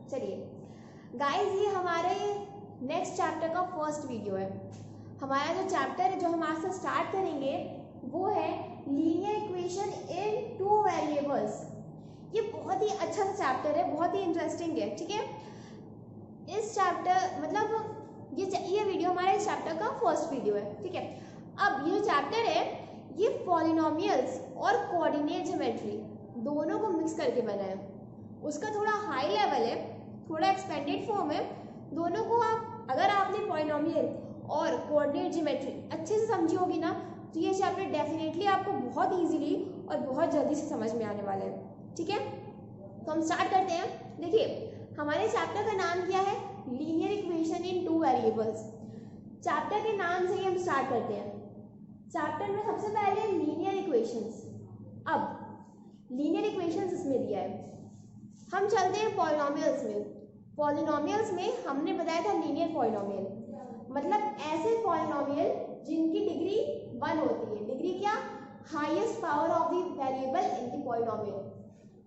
चलिए गाइस, ये हमारे नेक्स्ट चैप्टर का फर्स्ट वीडियो है। हमारा जो चैप्टर है जो हम आज से स्टार्ट करेंगे वो है लीनियर इक्वेशन इन टू वेरिएबल्स। ये बहुत ही अच्छा चैप्टर है, बहुत ही इंटरेस्टिंग है। ठीक है, इस चैप्टर मतलब ये वीडियो हमारे इस चैप्टर का फर्स्ट वीडियो है। ठीक है, अब ये जो चैप्टर है ये पॉलिनोमियल्स और कोऑर्डिनेट ज्योमेट्री दोनों को मिक्स करके बना है। उसका थोड़ा हाई लेवल है, थोड़ा एक्सपेंडेड फॉर्म है। दोनों को आप अगर आपने पॉलिनोमियल और कोऑर्डिनेट ज्योमेट्री अच्छे से समझी होगी ना, तो ये चैप्टर डेफिनेटली आपको बहुत इजीली और बहुत जल्दी से समझ में आने वाला है। ठीक है, तो हम स्टार्ट करते हैं। देखिए, हमारे चैप्टर का नाम क्या है? लीनियर इक्वेशन इन टू वेरिएबल्स। चैप्टर के नाम से ही हम स्टार्ट करते हैं। चैप्टर में सबसे पहले लीनियर इक्वेशंस। अब लीनियर इक्वेशंस इसमें दिया है। हम चलते हैं पॉलिनोमियल्स में। पॉलिनोमियल्स में हमने बताया था लीनियर पॉलिनोमियल मतलब ऐसे पॉलिनोमियल जिनकी डिग्री 1 होती है। डिग्री क्या? Highest power of the variable in the polynomial,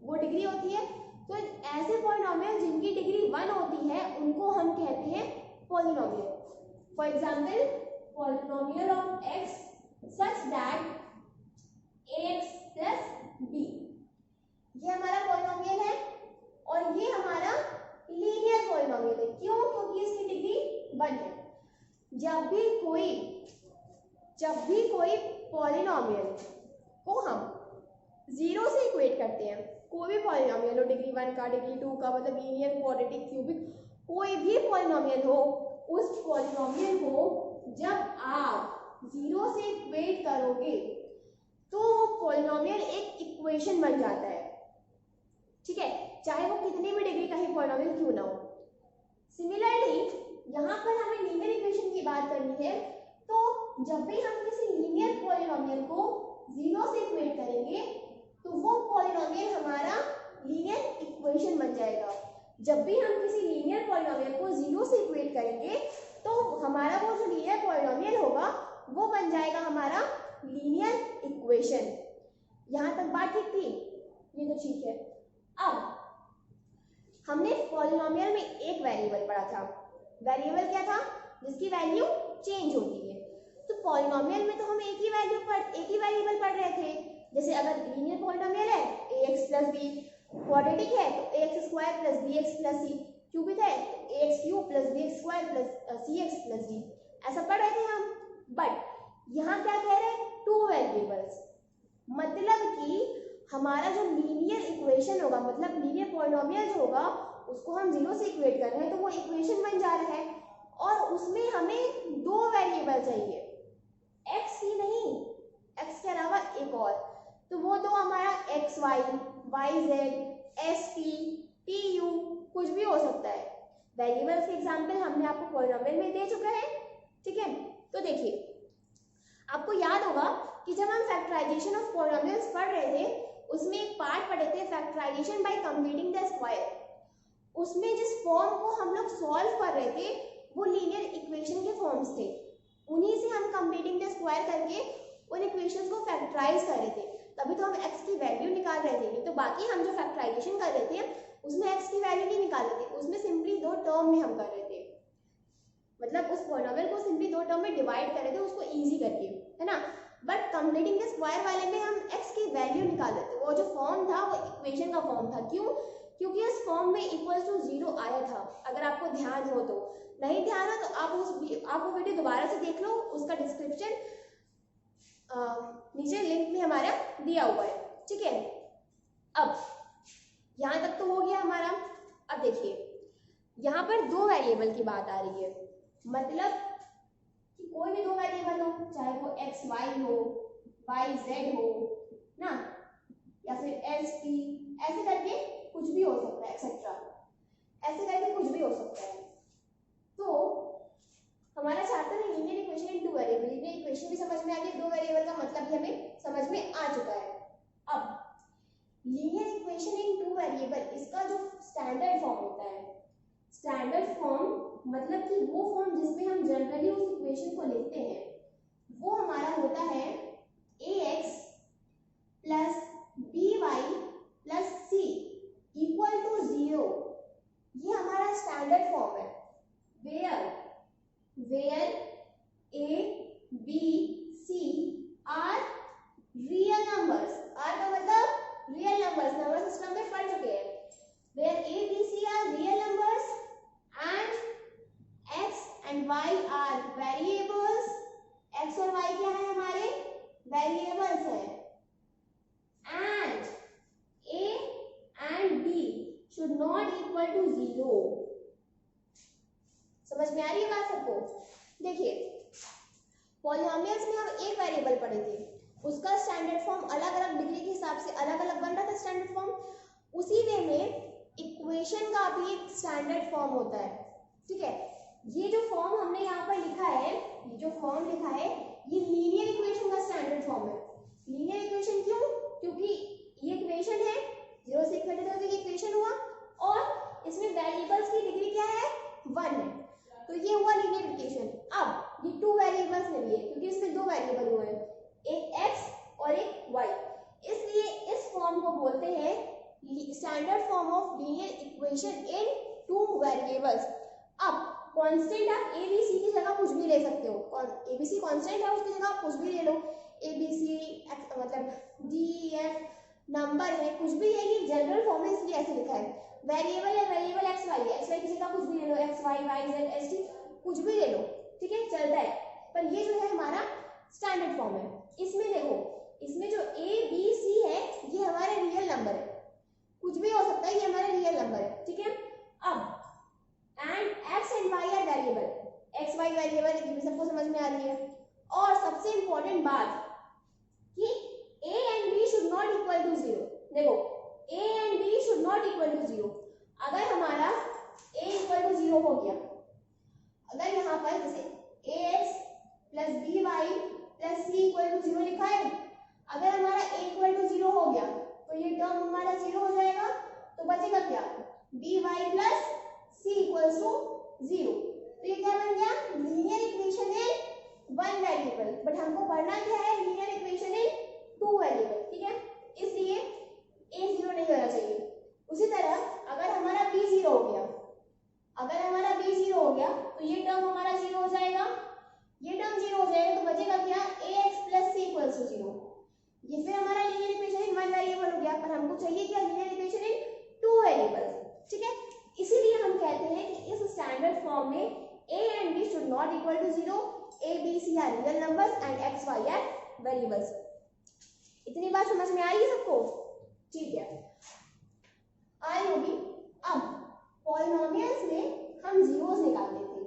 वो डिग्री होती है। तो ऐसे पॉलिनोमियल जिनकी डिग्री 1 होती है उनको हम कहते हैं polynomial. For example, polynomial of x such that ax plus b, ये हमारा पॉलिनोमियल है और ये हमारा लीनियर पॉलिनोमियल है। क्यों? क्योंकि इसकी डिग्री 1 है। जब भी कोई पॉलिनोमियल को हम 0 से इक्वेट करते हैं, कोई भी पॉलिनोमियल हो, डिग्री 1 का, डिग्री 2 का, मतलब लीनियर, क्वाड्रेटिक, क्यूबिक, कोई भी पॉलिनोमियल हो, उस पॉलिनोमियल को जब आप 0 से इक्वेट करोगे तो वो पॉलिनोमियल एक इक्वेशन बन जाता है। ठीक है, चाहे वो कितनी भी डिग्री का ही पॉलिनोमियल क्यों ना हो। सिमिलरली यहाँ पर हमें लीनियर इक्वेशन की बात करनी है, तो जब भी हम किसी लीनियर पॉलिनोमियल को 0 से इक्वेट करेंगे तो वो पॉलिनोमियल हमारा लीनियर इक्वेशन बन जाएगा। जब भी हम किसी लीनियर पॉलिनोमियल को 0 से इक्वेट करेंगे तो हमारा वो जो लीनियर पॉलिनोमियल होगा वो बन जाएगा हमारा लीनियर इक्वेशन। यहाँ तक बात ठीक थी? ये तो ठीक है। अब हमने पॉलिनोमियल में एक वेरिएबल पढ़ा था। वेरिएबल क्या था? जिसकी वैल्यू चेंज होती है। तो पॉलिनोमियल में तो हम एक ही वेरिएबल पढ़ रहे थे। जैसे अगर लीनियर पॉलिनोमियल है ax प्लस b, क्वाड्रेटिक है तो ax square plus bx plus c, cubic है तो ax cube plus bx square plus cx plus d, ऐसा पढ़ रहे थे हम। बट यहाँ क्या कह रहे हैं? टू वेरिएबल्स, मतलब कि हमारा जो लीनियर इक्वेशन होगा, मतलब लीनियर पॉलिनोमियल जो होगा, उसको हम 0 से इक्वेट कर रहे हैं तो वो इक्वेशन बन जा रहा है और उसमें हमें 2 वेरिएबल चाहिए, x ही नहीं, x के अलावा एक और। तो वो तो हमारा X Y, Y Z, S T, T U, कुछ भी हो सकता है। वेरिएबल्स के एग्जाम्पल हमने आपको पॉलिनोमियल में दे चुका है। ठीक है, तो देखिए, आपको याद होगा कि जब हम फैक्टराइजेशन ऑफ पॉलिनोमियल्स पढ़ रहे थे उसमें एक पार्ट पढ़े थे factorization by completing the square. उसमें जिस फॉर्म को हम लोग सॉल्व कर रहे थे वो लीनियर इक्वेशन के फॉर्म्स थे। उन्हीं से हम कंप्लीटिंग द स्क्वायर करके उन इक्वेशंस को फैक्टराइज कर रहे थे, तभी तो हम x की वैल्यू निकाल रहे थे। नहीं तो बाकी हम जो फैक्टराइजेशन कर रहे थे उसमें x की वैल्यू नहीं निकाल रहे थे, उसमें सिंपली 2 टर्म में हम कर रहे थे, मतलब उस पॉलिनोमियल को सिंपली 2 टर्म में डिवाइड कर रहे थे उसको इजी करके, है ना। बट कंप्लीटिंग द स्क्वायर वाले में हम x की वैल्यू निकाल रहे थे। वो जो फॉर्म था वो इक्वेशन का फॉर्म था। क्यों? क्योंकि उस फॉर्म में इक्वल्स टू 0 आया था। अगर आपको ध्यान हो तो, नहीं ध्यान हो तो आप वो वीडियो दोबारा से देख लो, उसका डिस्क्रिप्शन नीचे लिंक में हमारा दिया हुआ है। ठीक है, अब यहाँ तक तो हो गया हमारा। अब देखिए, यहाँ पर 2 वेरिएबल की बात आ रही है, मतलब कि कोई भी 2 वेरिएबल हो, चाहे वो एक्स वाई हो, वाई जेड हो ना, या फिर एस टी, ऐसे करके कुछ भी हो सकता है, एक्सेट्रा, ऐसे करके कुछ भी हो सकता है। तो हमारा चैप्टर है लीनियर इक्वेशन इन टू वेरिएबल। लीनियर इक्वेशन भी समझ में आ गई, 2 वेरिएबल का मतलब भी हमें समझ में आ चुका है। अब लीनियर इक्वेशन इन टू वेरिएबल, इसका जो स्टैंडर्ड फॉर्म होता है, स्टैंडर्ड फॉर्म मतलब कि वो फॉर्म जिसमें हम जनरली उस इक्वेशन को लिखते हैं, वो हमारा होता है ax plus by plus c equal to 0। ये शुड नॉट इक्वल टू 0। समझ में आ रही है बात सबको? देखिए पॉलिनोमियल्स में हम एक वेरिएबल पढ़े थे, उसका स्टैंडर्ड फॉर्म अलग अलग डिग्री के हिसाब से अलग अलग बन रहा था स्टैंडर्ड फॉर्म। उसी वे में इक्वेशन का भी एक स्टैंडर्ड फॉर्म होता है, ठीक है। ये जो फॉर्म हमने यहाँ पर लिखा है, ये जो फॉर्म लिखा है, ये लीनियर इक्वेशन का स्टैंडर्ड फॉर्म है। लीनियर इक्वेशन क्यों? क्योंकि ये इक्वेशन है, 0 से इक्वल टू ये इक्वेशन हुआ और इसमें वेरिएबल्स की डिग्री क्या है? 1 है, तो ये हुआ लीनियर इक्वेशन। अब ये 2 वेरिएबल्स में भी है क्योंकि इसमें 2 वेरिएबल हुए हैं, एक x और एक y, इसलिए इस फॉर्म को बोलते हैं standard form of linear equation in 2 variables. अब कांस्टेंट आप a b c की जगह कुछ भी ले सकते हो, और a b c कांस्टेंट है, उसकी जगह आप कुछ भी ले लो, a b c मतलब d f नंबर है, कुछ भी है, ये जनरल फॉर्म है इसलिए ऐसे लिखा है। वेरिएबल है, वेरिएबल एक्स वाई है, एक्स वाई की जगह कुछ भी ले लो, X Y Y Z S T कुछ भी ले लो, ठीक है, चलता है। पर ये जो है हमारा स्टैंडर्ड फॉर्म है। इसमें देखो, इसमें जो a b c है ये हमारे रियल नंबर है, कुछ भी हो सकता है, ये हमारे रियल नंबर है, ठीक है। अब and x and y are variable, x y variable, ये भी सबको समझ में आ रही है। और सबसे इंपॉर्टेंट बात कि a and b should not equal to 0। देखो a and b should not equal to 0। अगर हमारा a इक्वल टू 0 हो गया, अगर यहाँ पर जैसे ax plus by plus c equal to 0 लिखा है, अगर हमारा a इक्वल टू 0 हो गया तो ये टर्म हमारा 0 हो जाएगा, तो बचेगा क्या? by plus c equals to 0। तो ये क्या बन गया? Linear equation in 1 variable, but हमको पढ़ना क्या है? लीनियर इक्वेशन इन 2 वेरिएबल, ठीक है, इसलिए a 0 नहीं होना चाहिए। उसी तरह अगर हमारा b 0 हो गया, अगर हमारा b 0 हो गया तो ये टर्म हमारा 0 हो जाएगा, ये टर्म 0 हो जाएगा, तो बचेगा क्या? ax plus c equals to 0। ये फिर हमारा लीनियर इक्वेशन इन 1 वेरिएबल हो गया, पर हमको चाहिए क्या? लीनियर इक्वेशन इन 2 वेरिएबल, ठीक है। इसीलिए हम कहते हैं कि इस स्टैंडर्ड फॉर्म में a and b should not equal to 0, a b c are real numbers and x y are variables. इतनी बात समझ में आ रही है सबको? ठीक है, आई होगी। अब पॉलिनोमियल्स में हम जीरोस निकालते थे,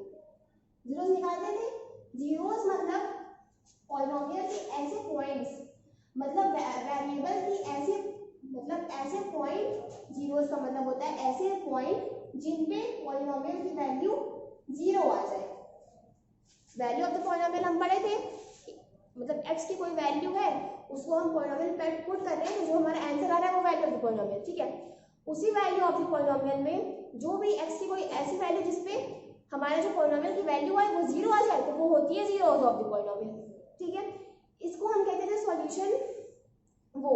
जीरोस निकालते थे। जीरोस मतलब पॉलिनोमियल के ऐसे पॉइंट्स, मतलब वेरिएबल की ऐसे, मतलब ऐसे पॉइंट, जीरोस का मतलब होता है ऐसे पॉइंट जिन पे पॉलिनोमियल की वैल्यू 0 आ जाए। वैल्यू ऑफ द पॉलिनोमियल हम पढ़े थे, मतलब x की कोई वैल्यू है, उसको हम पॉलिनोमियल पे पुट कर रहे हैं, तो जो हमारा आंसर आ रहा है वो वैल्यू ऑफ द पॉलिनोमियल, ठीक है। उसी वैल्यू ऑफ द पॉलिनोमियल में जो भी x की कोई ऐसी वैल्यू जिसपे हमारे जो पॉलिनोमियल की वैल्यू है वो 0 आ जाए, तो वो होती है जीरोस ऑफ द पॉलिनोमियल, ठीक है। इसको हम कहते थे सॉल्यूशन, वो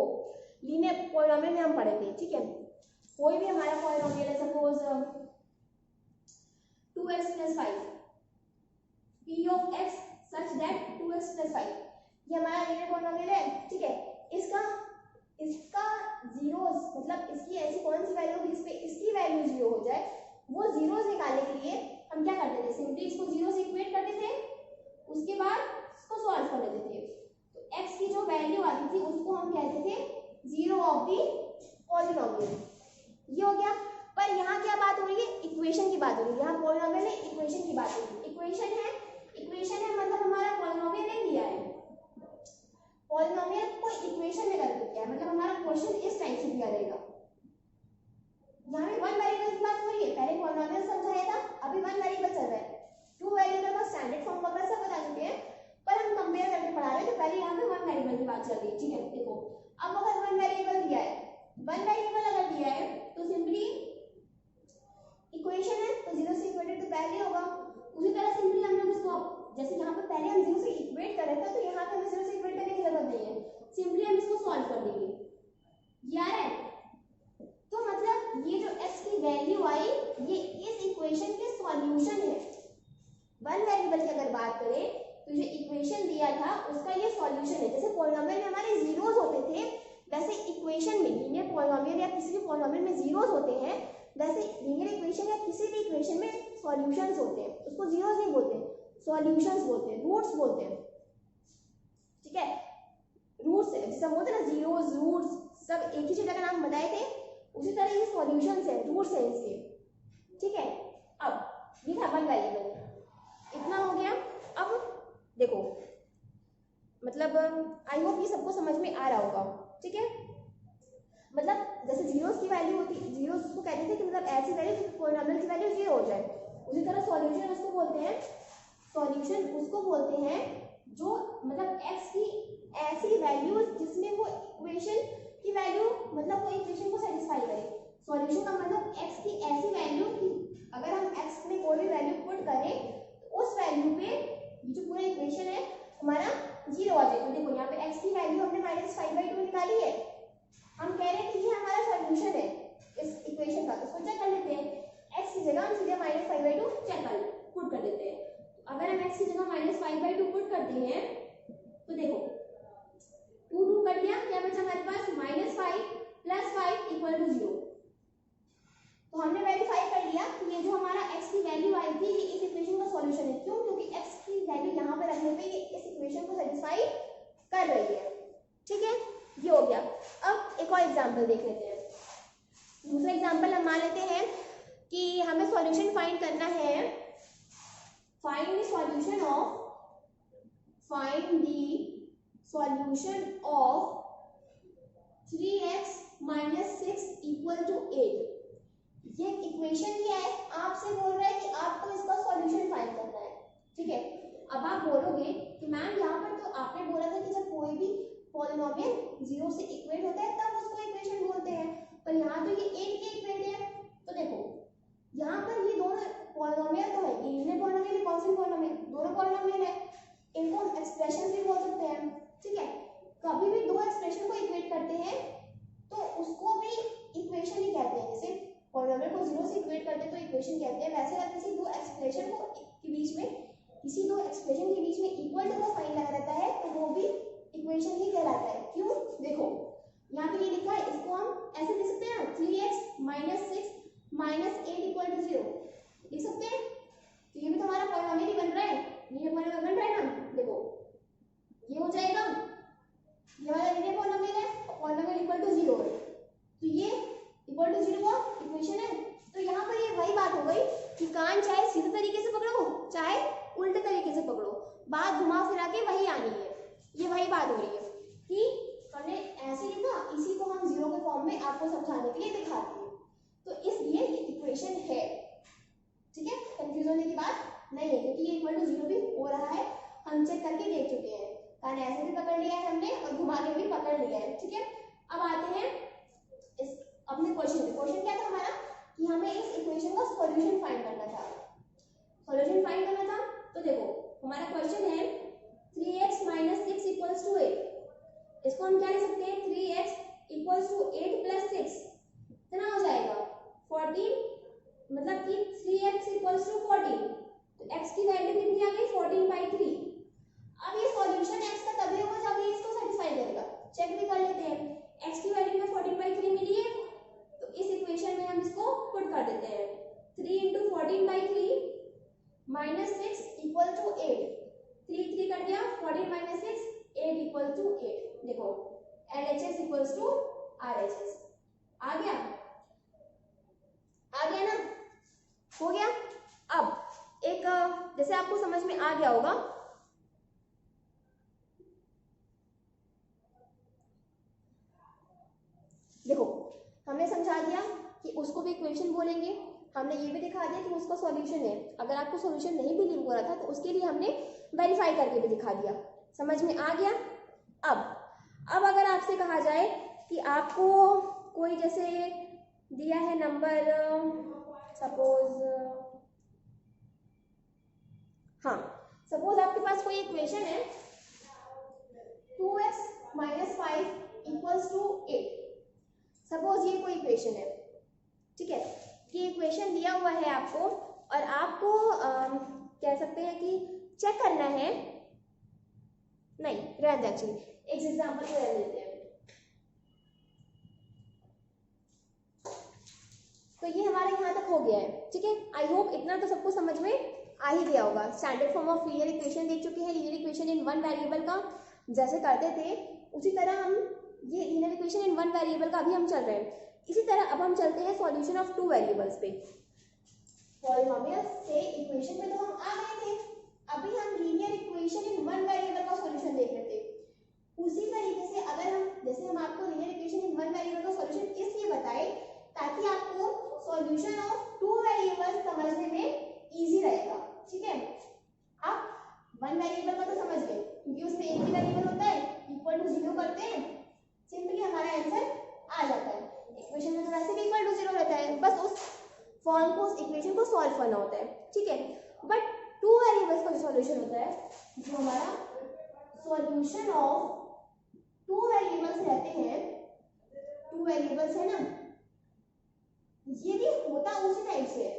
लीनियर पॉलिनोमियल में हम पढ़े थे, ठीक है। कोई भी हमारा पॉलिनोमियल है, suppose 2x plus 5, p of x such that 2x plus 5, ये हमारा लीनियर पॉलिनोमियल है, ठीक है। इसका जीरोस मतलब इसकी ऐसी कौन सी वैल्यू होगी जिसपे इसकी वैल्यू 0 हो जाए, वो जीरोस निकालने के लिए हम क्या करते थे? सिंपली इसको 0 से इक्वेट करते थे, उसके बाद इसको सॉल्व कर लेते थे। तो x की जो वैल्यू आती थी उसको हम कहते थे 0 ऑफ द पॉलिनोमियल, ये हो गया। पर यहाँ क्या बात हो रही है? इक्वेशन की बात हो रही है, यहाँ पॉलिनोमियल में इक्वेशन की बात हो रही है। इक्वेशन है मतलब हमारा पॉलिनोमियल नहीं दिया है, पॉलिनोमियल को इक्वेशन में कर दिया है, मतलब हमारा क्वेश्चन इस टाइप से दिया रहेगा। यहाँ पे 1 वेरिएबल की बात हो रही है, पहले पॉलिनोमियल समझाया था, अभी 1 वेरिएबल चल रहा है। 2 वेरिएबल का स्टैंडर्ड फॉर्म वगैरह सब बता चुके हैं, पर हम कंपेयर करके पढ़ा रहे हैं, तो पहले यहाँ पे 1 वेरिएबल की बात चल रही है, ठीक है। देखो अब अगर 1 वेरिएबल दिया है, 1 वेरिएबल अगर दिया है तो सिंपली इक्वेशन है, तो 0 से इक्वेटेड तो पहले होगा। उसी तरह सिंपली हम लोग इसको, जैसे यहाँ पे पहले हम 0 से इक्वेट कर रहे थे, तो यहाँ पे हमें 0 से इक्वेट करने की जरूरत नहीं है, सिंपली हम इसको सॉल्व कर देंगे, ये आ रहा है। तो मतलब ये जो x की वैल्यू आई, ये इस इक्वेशन के सॉल्यूशन है। 1 वेरिएबल की अगर बात करें तो जो इक्वेशन दिया था उसका ये सॉल्यूशन है। जैसे पॉलिनोमियल में हमारे जीरोस होते थे, वैसे इक्वेशन में, लीनियर पॉलिनोमियल या किसी भी पॉलिनोमियल में जीरोस होते हैं, वैसे लीनियर इक्वेशन या किसी भी इक्वेशन में सॉल्यूशंस होते हैं। उसको जीरोस नहीं बोलते, सॉल्यूशंस बोलते हैं, रूट्स बोलते हैं, ठीक है। रूट्स जैसे बोलते हैं ना, जीरोस रूट्स सब एक ही चीज का नाम बताए थे, उसी तरह ये सॉल्यूशंस है रूट्स हैं इसके, ठीक है। अब ये था वन वेरिएबल, इतना हो गया। अब देखो मतलब आई होप ये सबको समझ में आ रहा होगा, ठीक है। मतलब जैसे जीरोस की वैल्यू होती है, जीरोस उसको कहते थे कि मतलब ऐसी वैल्यू पॉलिनॉमियल की वैल्यू जीरो हो जाए, उसी तरह सॉल्यूशन उसको बोलते हैं, सॉल्यूशन उसको बोलते हैं जो मतलब एक्स की ऐसी वैल्यू जिसमें वो इक्वेशन की वैल्यू मतलब वो इक्वेशन को सेटिस्फाई करे। सॉल्यूशन का मतलब एक्स की ऐसी वैल्यू कि अगर हम एक्स में कोई भी वैल्यू पुट करें तो उस वैल्यू पे ये जो पूरा इक्वेशन है हमारा जीरो आ जाए। तो देखो यहाँ पे एक्स की वैल्यू हमने -5/2 निकाली है, हम कह रहे हैं कि ये हमारा सॉल्यूशन है इस इक्वेशन का, तो उसको चेक कर लेते हैं। एक्स की जगह हम सीधे -5/2 चेक कर पुट कर देते हैं। अगर हम एक्स की जगह -5/2 पुट करते हैं तो देखो 2 कर दिया, क्या बचा हमारे पास -5 + 5 = 0। तो हमने वेरीफाई कर लिया कि ये जो हमारा x की वैल्यू आई थी ये इस इक्वेशन का सॉल्यूशन है। क्यों? क्योंकि x की वैल्यू यहाँ पे रखने पे ये इस इक्वेशन को सेटिस्फाई कर रही है, ठीक है। ये हो गया। अब एक और एग्जांपल देख लेते हैं। दूसरा एग्जांपल हम मान लेते हैं कि हमें सॉल्यूशन फाइंड करना है, find the solution of 3x - 6 = 8। ये इक्वेशन क्या है, आपसे बोल रहा है कि आपको इसका सॉल्यूशन फाइंड करना है, ठीक है। अब आप बोलोगे कि मैम यहाँ पर तो आपने बोला था कि जब कोई भी पॉलिनॉमियल 0 से इक्वेट होता है तब उसको इक्वेशन बोलते हैं, पर यहाँ तो ये 8 के इक्वेट है। तो देखो यहाँ पर ये दोनों पॉलिनॉमियल तो है, ये यूनिट पॉलिनॉमियल, कॉन्स्टेंट पॉलिनॉमियल, दोनों पॉलिनॉमियल है, इनको हम एक्सप्रेशन भी बोल सकते हैं, ठीक है। कभी भी दो एक्सप्रेशन को इक्वेट करते हैं तो उसको भी इक्वेशन ही कहते हैं। जैसे पॉलिनॉमियल को 0 से इक्वेट करते हैं तो इक्वेशन कहते हैं, वैसे अगर किसी दो एक्सप्रेशन के बीच में इक्वल टू का साइन लगा रहता है तो वो भी इक्वेशन ही कहलाता है। क्यों? देखो यहाँ पे ये लिखा है, इसको हम ऐसे लिख सकते हैं ना, 3x - 6 - 8 = 0 लिख सकते हैं। तो ये भी तो हमारा पॉलिनॉमियल ही बन रहा है, ये पॉलिनॉमियल बन रहा है ना। देखो ये हो जाएगा, ये वाला लीनियर पॉलिनॉमियल है, पॉलिनॉमियल = 0 है, तो ये = 0 का इक्वेशन है। तो यहाँ पर ये वही बात हो गई कि कान चाहे सीधे तरीके से पकड़ो चाहे उल्टे तरीके से पकड़ो, बात घुमा फिरा के वही आनी है। ये वही बात हो रही है कि हमने ऐसे लिखा, इसी को हम 0 के फॉर्म में आपको समझाने के लिए दिखा दिए, तो इसलिए ये इक्वेशन है, ठीक है। कंफ्यूज होने की बात नहीं है क्योंकि ये =0 भी हो रहा है, हम चेक करके देख चुके हैं। कान ऐसे भी पकड़ लिया है हमने और घुमा के भी पकड़ लिया है, ठीक है। अब आते हैं इस अपने क्वेश्चन पे। क्वेश्चन क्या था हमारा कि हमें इस इक्वेशन का सॉल्यूशन फाइंड करना था, सॉल्यूशन फाइंड करना था। तो देखो हमारा क्वेश्चन है 3x - 6 = 8। इसको हम क्या लिख सकते हैं, 3x = 8 + 6 कितना हो जाएगा 14, मतलब कि 3x = 14। तो x की वैल्यू कितनी आ गई 14/3। अब ये सॉल्यूशन x का तभी होगा जब ये इसको सेटिस्फाई करेगा। चेक भी कर लेते हैं, x की वैल्यू में 14/3 मिली है तो इस इक्वेशन में हम इसको पुट कर देते हैं। 3 × 14/3 - 6 = 8, 3 कर दिया, 14 - 6 8 = 8। देखो LHS = RHS आ गया ना, हो गया। अब एक जैसे आपको समझ में आ गया होगा, देखो हमने समझा दिया कि उसको भी इक्वेशन बोलेंगे, हमने ये भी दिखा दिया कि उसका सॉल्यूशन है। अगर आपको सॉल्यूशन नहीं बिलीव हो रहा था तो उसके लिए हमने वेरीफाई करके भी दिखा दिया। समझ में आ गया। अब अगर आपसे कहा जाए कि आपको कोई जैसे दिया है नंबर, सपोज आपके पास कोई इक्वेशन है 2x - 5 = 8। सपोज ये कोई इक्वेशन है, ठीक है। ये इक्वेशन दिया हुआ है आपको और आपको कह सकते हैं कि चेक करना है, नहीं रहने दे, एक्चुअली एक एग्जांपल को ले लेते हैं। तो ये हमारे यहाँ तक हो गया है, ठीक है। आई होप इतना तो सबको समझ में आ ही गया होगा। Standard form of linear equation देख चुके हैं, linear equation in one variable का जैसे करते थे उसी तरह हम ये linear equation in one variable का भी हम चल रहे हैं इसी तरह अब हम चलते हैं सॉल्यूशन ऑफ टू वेरिएबल्स पे। पॉलिनोमियल से इक्वेशन पे तो हम आ गए थे, अभी हम linear equation in one variable का सॉल्यूशन देख रहे थे। उसी तरीके से अगर हम जैसे हम आपको linear equation in one variable का सॉल्यूशन इसलिए बताए ताकि आपको सॉल्यूशन ऑफ टू वेरिएबल्स समझने में इजी रहेगा, ठीक है। आप वन वेरिएबल का तो समझ गए क्योंकि उसमें एक ही वेरिएबल होता है, इक्वल टू 0 करते हैं, सिंपली हमारा आंसर आ जाता है। इक्वेशन में तो वैसे भी इक्वल टू 0 रहता है, बस उस फॉर्म को, उस इक्वेशन को सॉल्व करना होता है, ठीक है। बट टू वेरिएबल्स का जो सॉल्यूशन होता है, जो हमारा सॉल्यूशन ऑफ टू वेरिएबल्स रहते हैं, टू वेरिएबल्स है ना, ये भी होता उसी टाइप से है।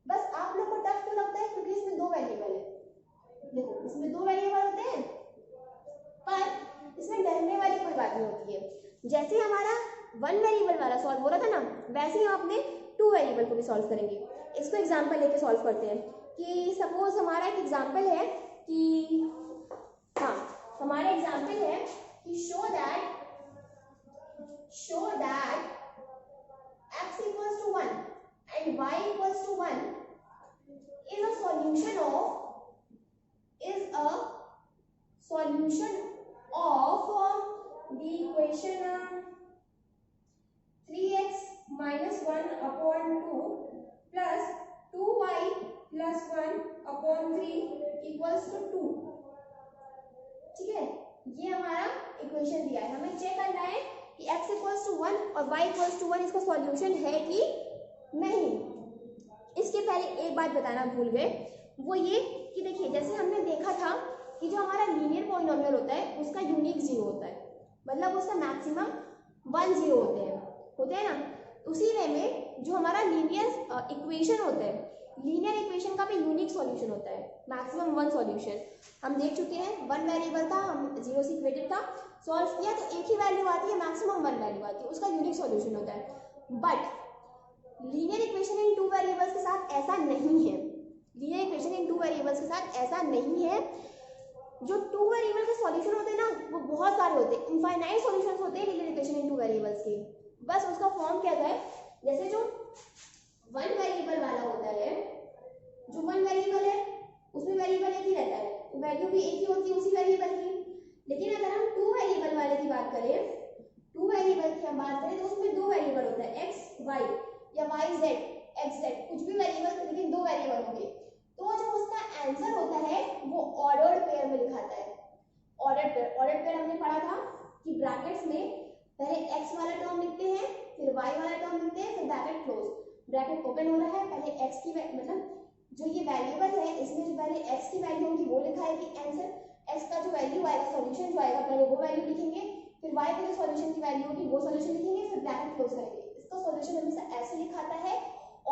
बस आप लोग को टफ क्यों लगता है क्योंकि इसमें दो वेरिएबल है। देखो इसमें दो वेरिएबल होते हैं पर इसमें डरने वाली कोई बात नहीं होती है। जैसे हमारा वन वेरिएबल वाला सॉल्व हो रहा था ना, वैसे ही हम अपने टू वेरिएबल को भी सॉल्व करेंगे। इसको एग्जांपल लेके सॉल्व करते हैं कि सपोज हमारा एक एग्जांपल है कि हमारा एग्जांपल है कि show that x equals to 1 and y equals to 1 is a solution of the equation 3x minus 1 upon 2 plus 2y plus 1 upon 3 equals to 2, ठीक है। ये हमारा इक्वेशन दिया है, हमें चेक करना है कि x इक्वल्स टू 1 और y इक्वल्स टू 1 इसका सॉल्यूशन है कि नहीं। इसके पहले एक बात बताना भूल गए, वो ये कि देखिए जैसे हमने देखा था कि जो हमारा लीनियर पॉलिनोमियल होता है उसका यूनिक 0 होता है, मतलब उसका मैक्सिमम 1 0 होते हैं ना। उसी वे में जो हमारा लीनियर इक्वेशन होता है, लीनियर इक्वेशन का भी यूनिक सॉल्यूशन होता है, मैक्सिमम 1 सॉल्यूशन। हम देख चुके हैं, वन वेरिएबल था, हम 0 से इक्वेटेड था, सॉल्व किया तो एक ही वैल्यू आती है, मैक्सिमम 1 वैल्यू आती है, उसका यूनिक सॉल्यूशन होता है। But linear equation in two variables के साथ ऐसा नहीं है। लीनियर इक्वेशन इन टू वेरिएबल्स के साथ ऐसा नहीं है। जो टू वेरिएबल के सॉल्यूशन होते हैं ना, वो बहुत सारे होते हैं, इनफाइनाइट सॉल्यूशंस होते हैं लीनियर इक्वेशन इन टू वेरिएबल्स के। बस उसका फॉर्म क्या है, जैसे जो वन वेरिएबल वाला होता है, जो वन वेरिएबल है उसमें वेरिएबल एक ही रहता है, वैल्यू भी एक ही होती है उसी वेरिएबल की। लेकिन अगर हम टू वेरिएबल वाले की बात करें, टू वेरिएबल की हम बात करें तो उसमें दो वेरिएबल होता है, एक्स वाई या वाई जेड एक्स जेड, कुछ भी वेरिएबल, लेकिन दो वेरिएबल होंगे। तो जो उसका आंसर होता है वो ऑर्डर्ड पेयर में लिखाता है। ऑर्डर्ड पेयर हमने पढ़ा था कि ब्रैकेट्स में पहले x वाला टर्म लिखते हैं, फिर y वाला टर्म लिखते हैं, फिर ब्रैकेट क्लोज, ब्रैकेट ओपन हो रहा है, पहले x की मतलब जो ये वेरिएबल है इसमें जो पहले x की वैल्यू होगी वो लिखाएगी आंसर, x का जो वैल्यू आएगा, सॉल्यूशन जो आएगा, पहले वो वैल्यू लिखेंगे, फिर y का जो सॉल्यूशन की वैल्यू होगी वो सॉल्यूशन लिखेंगे, फिर ब्रैकेट क्लोज करेंगे। इसका सॉल्यूशन हमेशा ऐसे लिखाता है।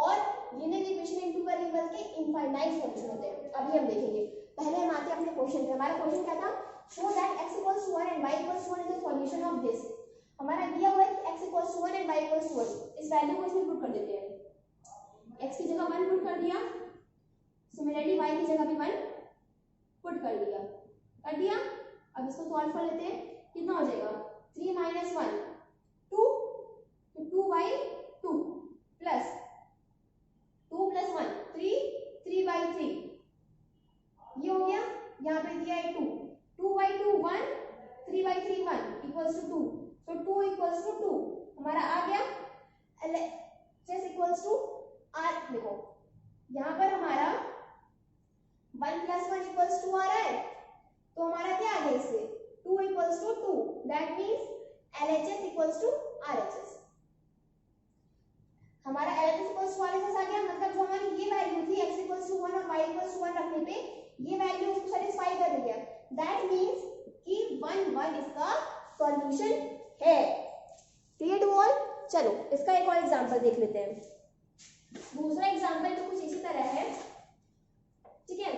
और लीनियर इक्वेशन इन टू वेरिएबल के इनफाइनाइट सॉल्यूशन होते हैं, अभी हम देखेंगे। पहले हम आते हैं अपने क्वेश्चन पे। हमारा क्वेश्चन क्या था, show that x equals to 1 and y equals to 1 is the solution of this. हमारा दिया हुआ है कि x equals to 1 and y equals to 1, इस वैल्यू को इसमें पुट कर देते हैं। x की जगह 1 पुट कर दिया, सिमिलरली y की जगह भी 1 पुट कर दिया। अब इसको सॉल्व कर लेते हैं, कितना हो जाएगा, 3 माइनस 1 2, तो 2/2 प्लस 2 प्लस 1 3/3, ये हो गया। यहाँ पे दिया है 2, 2/2 1, 3/3 1 इक्वल्स टू 2, तो 2 इक्वल्स टू 2 हमारा आ गया। LHS इक्वल्स टू R, देखो यहाँ पर हमारा 1 प्लस 1 इक्वल्स टू आ रहा है, तो हमारा क्या आ गया इससे 2 equals to 2, that means LHS equals to RHS। हमारा LHS इक्वल्स टू RHS आ गया, मतलब जो हमारी ये वैल्यू थी x इक्वल्स टू 1 और y इक्वल्स टू 1 रखने पे ये वैल्यू उसको सेटिस्फाई कर रही है, दैट मीन्स कि 1 1 इसका सॉल्यूशन है। Clear to all. चलो इसका एक और एग्जांपल देख लेते हैं। दूसरा एग्जांपल तो कुछ इसी तरह है, ठीक है,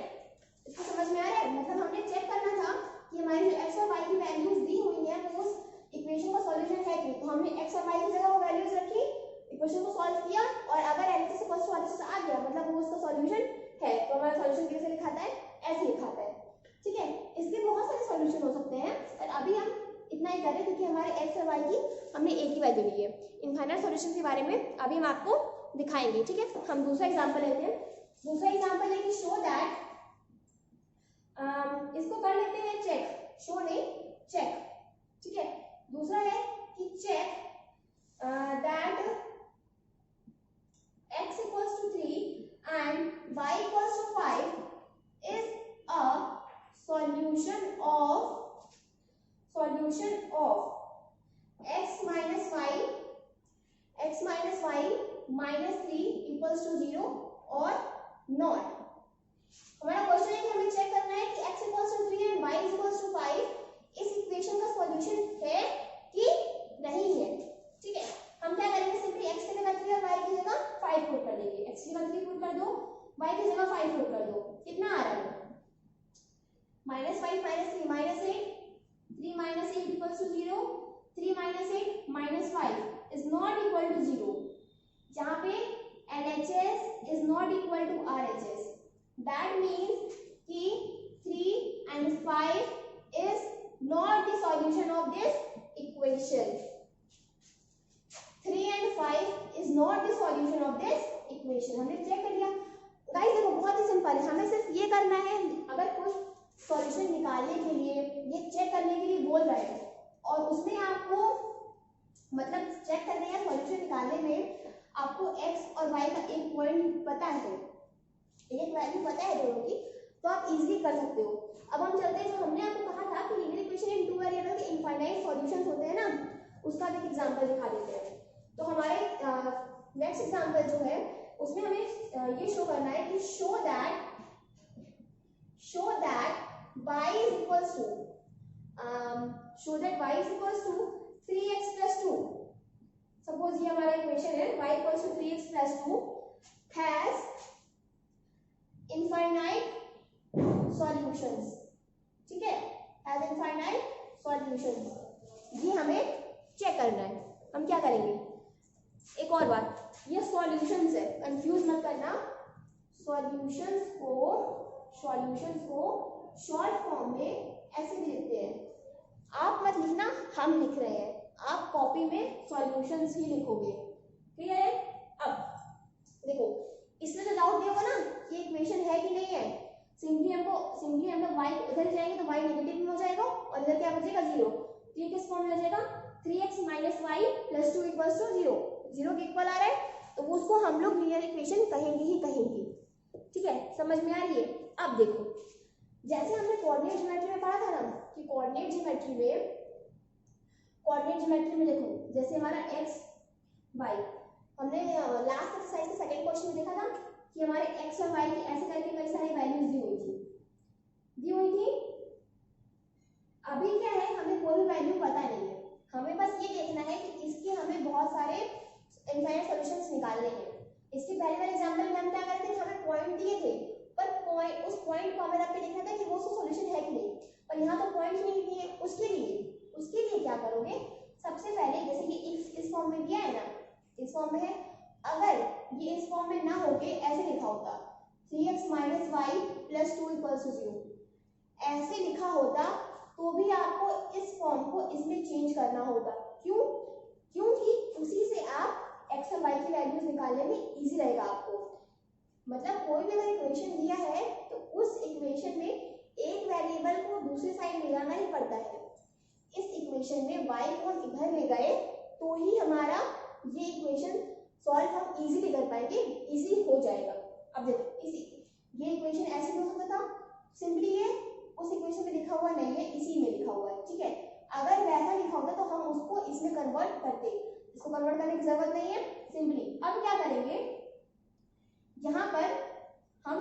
इसको समझ में आ रहा है। मतलब हमने चेक करना था कि हमारी जो x और y की वैल्यूज दी हुई है वो उस इक्वेशन का सॉल्यूशन है कि, तो हमने x और y की जगह वो वैल्यूज रखी, इक्वेशन को सॉल्व किया, और अगर LHS इक्वल्स टू RHS आ गया मतलब वो उसका सॉल्यूशन है, तो हमारा सॉल्यूशन कैसे लिखाता है, ऐसे लिखाता है, ठीक है। इसके बहुत सारे सॉल्यूशन हो सकते हैं, पर अभी हम इतना ही कर रहे हैं क्योंकि हमारे एक्स और वाई की हमने एक ही वैल्यू ली है। इनफाइनाइट सॉल्यूशन के बारे में अभी हम आपको दिखाएंगे, ठीक है। हम दूसरा एग्जांपल लेते हैं। दूसरा एग्जांपल है कि शो दैट, इसको कर लेते हैं चेक, शो नहीं चेक, ठीक है। दूसरा है कि check that x equals to 3 and y equals to 5 is a solution of x minus y minus 3 equals to 0 or not। हमारा क्वेश्चन है कि हमें चेक करना है कि x equals to 3 and y equals to 5 इस इक्वेशन का solution है कि नहीं है, ठीक है। हम क्या करेंगे, सिंपली x की जगह 3 और y की जगह 5 पुट कर देंगे। x की जगह 3 पुट कर दो, y की जगह 5 पुट कर दो। कितना आ रहा है, -5 - 3 -8, 3 - 8 equals to 0, 3 - 8 -5 is not equal to 0। जहाँ पे LHS is not equal to RHS, that means कि 3 and 5 is not the solution of this equation। 3 and 5 is not the solution of this equation। हमने check कर लिया guys. देखो बहुत ही simple है, हमें सिर्फ ये करना है, अगर कुछ सॉल्यूशन निकालने के लिए, ये चेक करने के लिए बोल रहा है और उसमें आपको मतलब चेक करने या सॉल्यूशन निकालने में आपको x और y का एक पॉइंट पता है, एक वैल्यू पता है दोनों की, तो आप इजीली कर सकते हो। अब हम चलते हैं, जो हमने आपको कहा था कि लीनियर इक्वेशन इन टू वेरिएबल के इनफाइनाइट सॉल्यूशंस होते हैं ना, उसका भी एग्जांपल दिखा देते हैं। तो हमारे नेक्स्ट एग्जांपल जो है उसमें हमें ये शो करना है कि show that y is equals to show that y is equals to 3x plus 2। Suppose ये हमारा इक्वेशन है, y equals to 3x plus 2 has infinite solutions, ठीक है, has infinite solutions। ये हमें चेक करना है। हम क्या करेंगे, एक और बात, ये सॉल्यूशंस है, कंफ्यूज मत करना। सॉल्यूशंस को शॉर्ट फॉर्म में ऐसे भी लिखते हैं, आप मत लिखना हम लिख रहे हैं, आप कॉपी में सॉल्यूशंस ही लिखोगे, क्लियर है। अब देखो इसमें तो डाउट नहीं होगा ना कि इक्वेशन है कि नहीं है। सिंपली हम लोग y इधर जाएंगे तो y नेगेटिव में हो जाएगा और इधर क्या बचेगा 0। तो ये किस फॉर्म में हो जाएगा, 3x - y + 2 = 0। 0 के इक्वल आ रहा है तो उसको हम लोग लीनियर इक्वेशन कहेंगे ही कहेंगे, ठीक है। समझ में आ रही है। अब देखो जैसे हमने कोऑर्डिनेट ज्योमेट्री में पढ़ा था ना कि कोऑर्डिनेट ज्योमेट्री में देखो जैसे हमारा x y, हमने लास्ट एक्सरसाइज के सेकंड क्वेश्चन में देखा था कि हमारे x और y की ऐसे करके कई सारी वैल्यूज दी हुई थी। अभी क्या है, हमें कोई भी वैल्यू पता नहीं है, हमें बस ये देखना है कि इसके हमें बहुत सारे इनफाइनाइट सॉल्यूशंस निकालने हैं। इसके पहले वाले एग्जांपल में हम क्या कर रहे थे, हमें पॉइंट दिए थे, पर उस पॉइंट को हमें रख के देखना था कि वो सॉल्यूशन है कि नहीं, पर यहाँ तो पॉइंट ही नहीं दिए। उसके लिए क्या करोगे, सबसे पहले जैसे कि इस फॉर्म में दिया है ना, इस फॉर्म में है, अगर ये इस फॉर्म में ना होके ऐसे लिखा होता 3x - y + 2 = 0, ऐसे लिखा होता तो भी आपको इस फॉर्म को इसमें चेंज करना होगा। क्योंकि उसी से आप x और y की वैल्यूज निकालने में इजी रहेगा आपको। मतलब कोई भी अगर इक्वेशन दिया है तो उस इक्वेशन में एक वेरिएबल को दूसरी साइड ले जाना ही पड़ता है। इस इक्वेशन में y को हम इधर ले गए तो ही हमारा ये इक्वेशन सॉल्व हम इजीली कर पाएंगे, इजी हो जाएगा। अब देखो ये इक्वेशन ऐसे हो सकता था, सिंपली ये उस इक्वेशन में लिखा हुआ नहीं है, इसी में लिखा हुआ है, ठीक है। अगर वैसा लिखा होता तो हम उसको इसमें कन्वर्ट करते, इसको कन्वर्ट करने की जरूरत नहीं है। सिंपली अब क्या करेंगे, यहाँ पर हम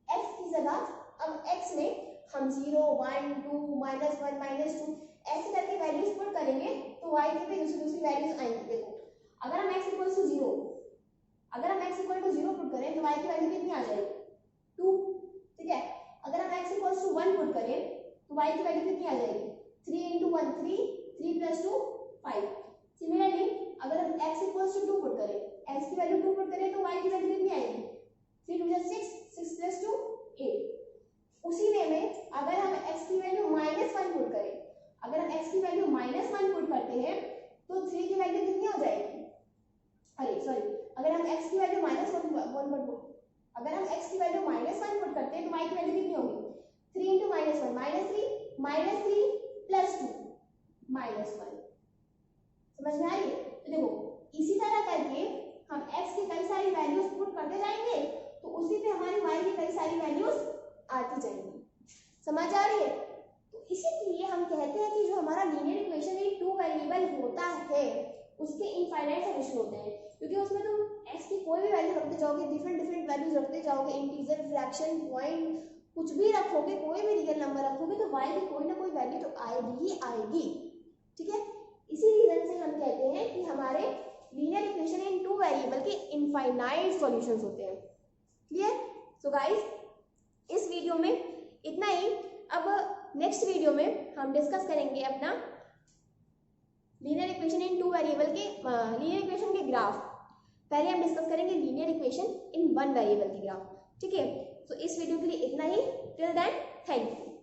x की जगह, अब x में हम 0 1 2 -1 -2 ऐसे करके वैल्यूज पुट करेंगे तो y की भी दूसरी वैल्यूज आएंगी। देखो अगर हम x = 0 पुट करें तो y की वैल्यू कितनी आ जाएगी 2, ठीक है। अगर हम x = 1 पुट करें तो y की वैल्यू कितनी आ जाएगी 3 × 1 3 + 2 5। सिमिलरली अगर हम x = 2 पुट करें, x की वैल्यू 2 पुट करें तो y की वैल्यू कितनी आएगी 3 × 6 6 + 2 8। उसी वे में अगर हम x की वैल्यू -1 पुट करें, अगर हम x की वैल्यू -1 पुट करते हैं तो 3 की वैल्यू कितनी हो जाएगी, अरे सॉरी, अगर हम x की वैल्यू -1 अगर हम x की वैल्यू -1 पुट करते हैं तो y की वैल्यू कितनी होगी, 3 × -1 -3 प्लस 2 -1। समझ में आ रही है? तो देखो इसी तरह करके हम x की कई सारी वैल्यूज पुट करते जाएंगे तो उसी पे हमारी y की कई सारी वैल्यूज आती जाएंगी। समझ आ रही है? तो इसीलिए हम कहते हैं कि जो हमारा लीनियर इक्वेशन इन 2 वेरिएबल होता है उसके इनफाइनाइट सॉल्यूशन होते हैं, क्योंकि उसमें तुम x की कोई भी वैल्यू रखते जाओगे, डिफरेंट वैल्यूज रखते जाओगे, इंटीजर, फ्रैक्शन, पॉइंट, कुछ भी रखोगे, कोई भी रियल नंबर रखोगे तो y की कोई ना कोई वैल्यू तो आएगी ही आएगी। ठीक है, इसी रीजन से हम कहते हैं कि हमारे लीनियर इक्वेशन इन 2 वेरिएबल के इनफाइनाइट सॉल्यूशंस होते हैं। क्लियर? सो गाइस इस वीडियो में इतना ही। अब नेक्स्ट वीडियो में हम डिस्कस करेंगे अपना लीनियर इक्वेशन इन 2 वेरिएबल के लीनियर इक्वेशन के ग्राफ। पहले हम डिस्कस करेंगे लीनियर इक्वेशन इन 1 वेरिएबल के ग्राफ। ठीक है, तो इस वीडियो के लिए इतना ही। Till then thank you.